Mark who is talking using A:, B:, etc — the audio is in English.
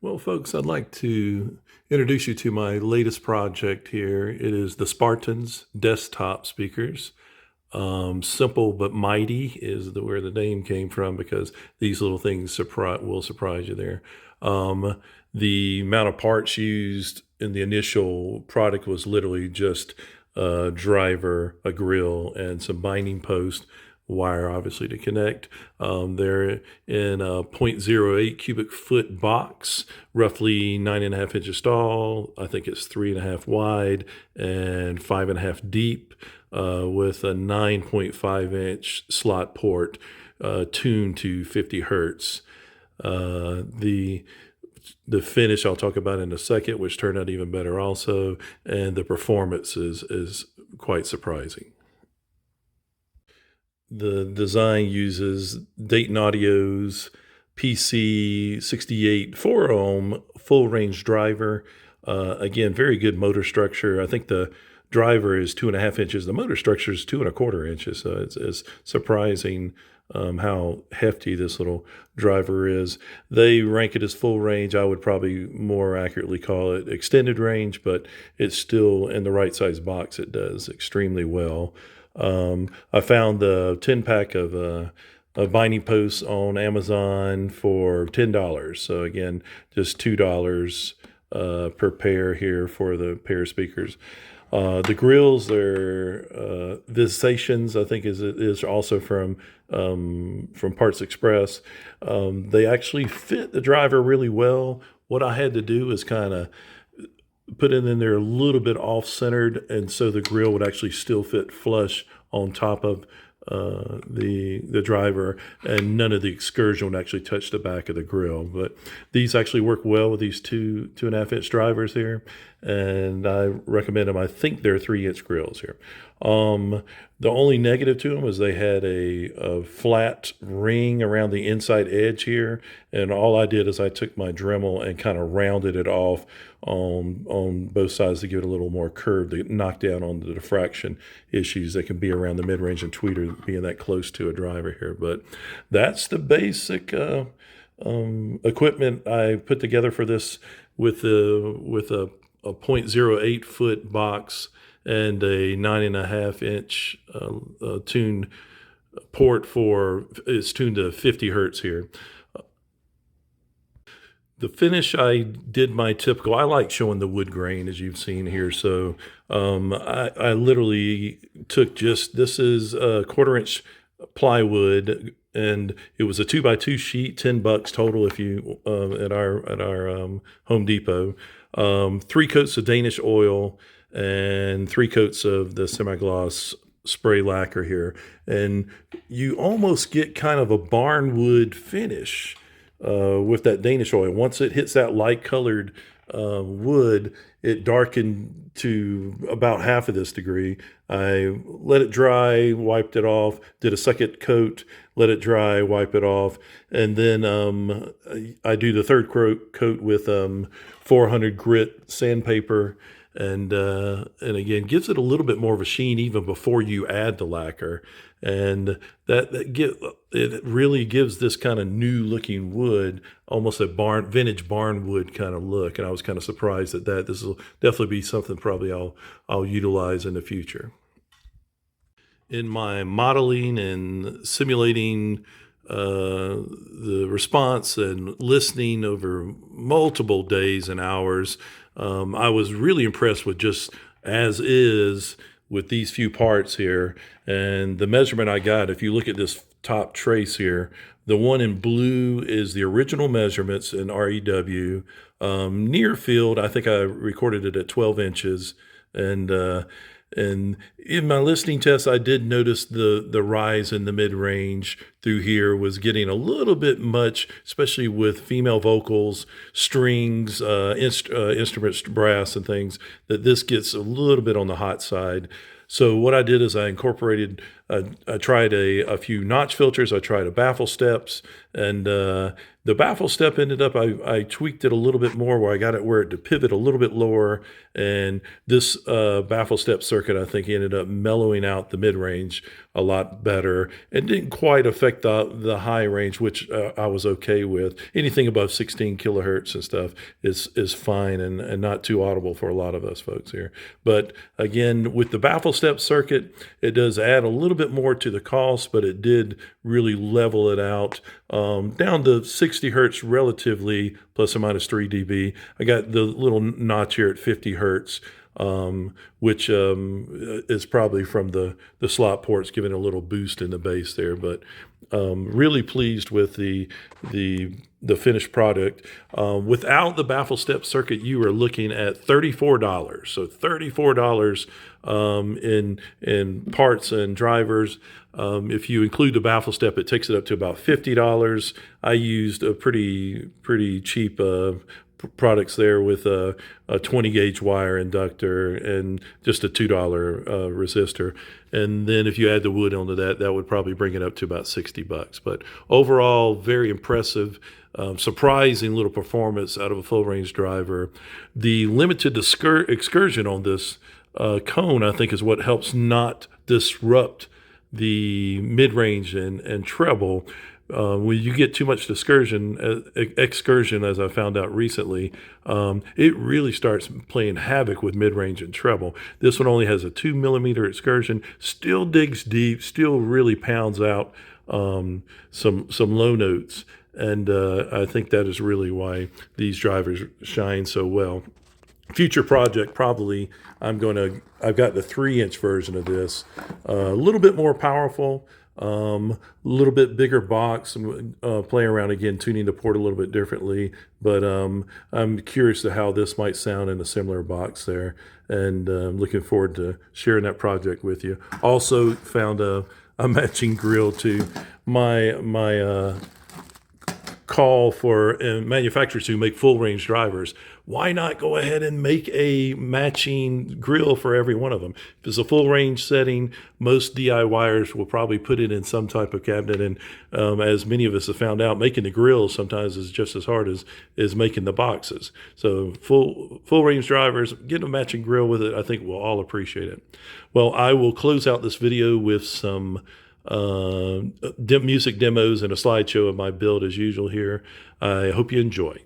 A: Well, folks, I'd like to introduce you to my latest project here. It is the Spartans Desktop Speakers. Simple but mighty is where the name came from, because these little things will surprise you there. The amount of parts used in the initial product was literally just a driver, a grill, and some binding post wire, obviously, to connect. They're in a 0.08 cubic foot box, roughly 9.5 inches tall. I think it's 3.5 wide and 5.5 deep, with a 9.5-inch slot port, tuned to 50 hertz. The finish I'll talk about in a second, which turned out even better also, and the performance is quite surprising. The design uses Dayton Audio's PC68 4-ohm full range driver. Again, very good motor structure. I think the driver is 2.5 inches. The motor structure is 2.25 inches. So it's surprising how hefty this little driver is. They rank it as full range. I would probably more accurately call it extended range, but it's still in the right size box. It does extremely well. I found the 10-pack of binding posts on Amazon for $10. So again, just $2 per pair here for the pair of speakers. The grills, they're Visations, I think is also from Parts Express. They actually fit the driver really well. What I had to do is kind of put it in there a little bit off-centered, and so the grill would actually still fit flush on top of the driver, and none of the excursion would actually touch the back of the grill. But these actually work well with these 2.5-inch drivers here, and I recommend them. I think they're 3-inch grills here. The only negative to them is they had a flat ring around the inside edge here, and all I did is I took my Dremel and kind of rounded it off on both sides to give it a little more curve to knock down on the diffraction issues that can be around the mid-range and tweeter being that close to a driver here. But that's the basic equipment I put together for this, with a 0.08 foot box and a 9.5-inch tuned port it's tuned to 50 hertz here. The finish, I did my typical. I like showing the wood grain, as you've seen here. So I literally took this is a 1/4-inch plywood, and it was a 2x2 sheet, $10 total if you at our Home Depot. 3 coats of Danish oil and 3 coats of the semi-gloss spray lacquer here, and you almost get kind of a barnwood finish with that Danish oil. Once it hits that light colored wood, it darkened to about half of this degree. I let it dry, wiped it off, did a second coat, let it dry, wipe it off, and then I do the third coat with 400 grit sandpaper, and again gives it a little bit more of a sheen even before you add the lacquer, and it really gives this kind of new looking wood almost a vintage barn wood kind of look. And I was kind of surprised at that. This will definitely be something probably I'll utilize in the future. In my modeling and simulating the response and listening over multiple days and hours, I was really impressed with just as is with these few parts here. And the measurement I got, if you look at this top trace here, the one in blue is the original measurements in REW. Near field, I think I recorded it at 12 inches. And in my listening test, I did notice the rise in the mid-range through here was getting a little bit much, especially with female vocals, strings, instruments, brass and things, that this gets a little bit on the hot side. So what I did is I incorporated I tried a few notch filters. I tried a baffle steps, and the baffle step ended up, I tweaked it a little bit more where I got it where it to pivot a little bit lower. And this baffle step circuit, I think, ended up mellowing out the mid-range a lot better. It didn't quite affect the high range, which I was okay with. Anything above 16 kilohertz and stuff is fine and not too audible for a lot of us folks here. But again, with the baffle step circuit, it does add a little bit more to the cost, but it did really level it out down to 60 hertz relatively, plus or minus 3 dB. I got the little notch here at 50 hertz, which is probably from the slot ports giving a little boost in the bass there. But really pleased with the finished product. Without the baffle step circuit, you are looking at $34. So $34 in parts and drivers. If you include the baffle step, it takes it up to about $50. I used a pretty cheap products there with a 20 gauge wire inductor and just a $2 resistor. And then if you add the wood onto that, that would probably bring it up to about $60. But overall, very impressive. Surprising little performance out of a full range driver. The limited excursion on this cone, I think, is what helps not disrupt the mid-range and treble. When you get too much excursion, as I found out recently, it really starts playing havoc with mid-range and treble. This one only has a 2 millimeter excursion, still digs deep, still really pounds out some low notes. And I think that is really why these drivers shine so well. Future project, probably I've got the 3-inch version of this, a little bit more powerful, a little bit bigger box, and playing around again, tuning the port a little bit differently. But I'm curious to how this might sound in a similar box there, and looking forward to sharing that project with you. Also found a matching grill to my call for manufacturers who make full range drivers. Why not go ahead and make a matching grill for every one of them? If it's a full range setting, most DIYers will probably put it in some type of cabinet. And as many of us have found out, making the grills sometimes is just as hard as making the boxes. So full range drivers, get a matching grill with it. I think we'll all appreciate it. Well, I will close out this video with some music demos and a slideshow of my build as usual here. I hope you enjoy.